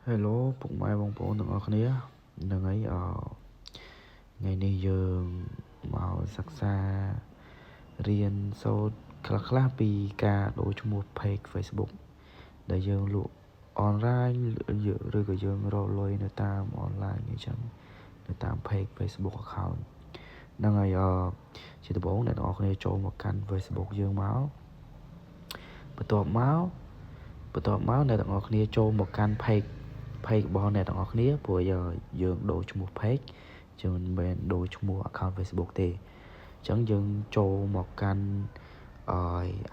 Hello ពុកម៉ែបងប្អូនទាំងអស់គ្នានឹងហើយថ្ងៃនេះយើងមកសិក្សារៀនសូត្រខ្លះពីការដូរឈ្មោះ page Facebook ដែលយើងលក់អនឡាញឬក៏យើងរកលុយនៅតាមអនឡាញអញ្ចឹងនៅតាម page Facebook account ហ្នឹងហើយជាដំបូងអ្នកទាំងអស់គ្នាចូលមកកាន់ Facebook យើងមកបន្ទាប់មកអ្នកទាំងអស់គ្នាចូលមកកាន់ page របស់អ្នកទាំងអស់គ្នាព្រោះយើងដូរឈ្មោះ page យើងមិនមែនដូរឈ្មោះ account Facebook ទេអញ្ចឹងយើងចូលមកកាន់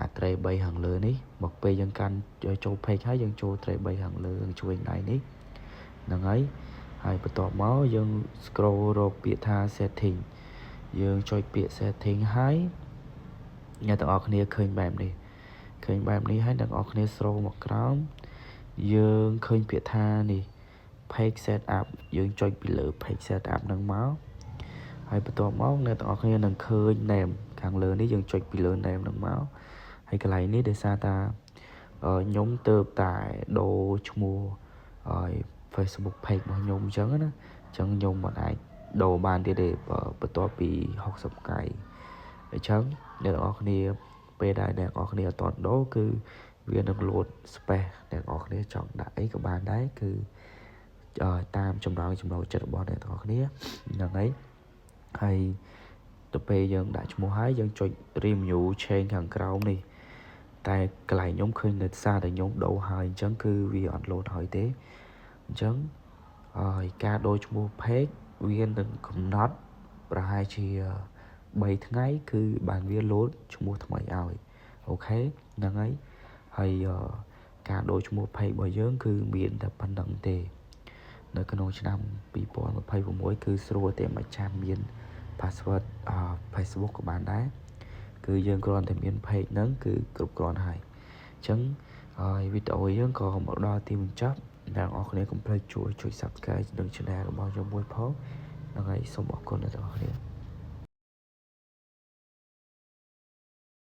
អាត្រេ3ខាងលើនេះមកពេលយើងកាន់ចូល page ហើយយើងចូលត្រេ3ខាងលើឆ្វេងដៃនេះហ្នឹងហើយបន្ទាប់មកយើង scroll រកពាក្យថា setting យើងចុចពាក្យ setting ហើយអ្នកទាំងអស់គ្នាឃើញបែបនេះហើយអ្នកទាំងអស់គ្នា scroll មកក្រោមយើងឃើញពាក្យថានេះ page setup យើងចុចពីលើ page setup ហ្នឹងមកហើយបន្ទាប់មកអ្នកទាំងអស់គ្នានឹងឃើញ name ខាងលើនេះយើងចុចពីលើ name ហ្នឹងមកហើយកន្លែងនេះដោយសារតាខ្ញុំទៅតែដូរឈ្មោះFacebook page របស់ខ្ញុំអញ្ចឹងណាអញ្ចឹងខ្ញុំមិនអាចដូរបានទៀតទេបន្ទាប់ពី60ថ្ងៃអញ្ចឹងអ្នកទាំងអស់គ្នាពេលដែលអ្នកទាំងអស់គ្នាអត់តដូរគឺវានឹង load space អ្នកទាំងអស់គ្នាចង់ដាក់អីក៏បានដែរគឺតាមចំណង់ចំណូលចិត្តរបស់អ្នកទាំងអស់គ្នាហ្នឹងហើយទៅពេលយើងដាក់ឈ្មោះហើយយើងចុច renew change ខាងក្រោមនេះតែកន្លែងខ្ញុំឃើញនៅសារដែលខ្ញុំដូរហើយអញ្ចឹងគឺវាអត់ load ហើយទេអញ្ចឹងការដូរឈ្មោះ page វានឹងកំណត់ប្រហែលជា3ថ្ងៃគឺបានវា load ឈ្មោះថ្មីឲ្យអូខេហ្នឹងហើយការដូរឈ្មោះ page របស់យើងគឺមានតែប៉ុណ្្នឹងទេនៅក្នុងឆ្នាំ2026គឺស្រួលតែមិនចាំមាន password Facebook ក៏បានដែរគឺយើងគ្រាន់តែមាន page ហ្នឹងគឺគ្រប់គ្រាន់ហើយអញ្ចឹងវីដេអូយើងក៏មកដល់ទីបញ្ចប់អ្នកនរគ្នាកុំភ្លេចជួយ subscribe ដល់ channel របស់ខ្ញុំមួយផងហ្នឹងហើយសូមអរគុណអ្នកនរគ្នា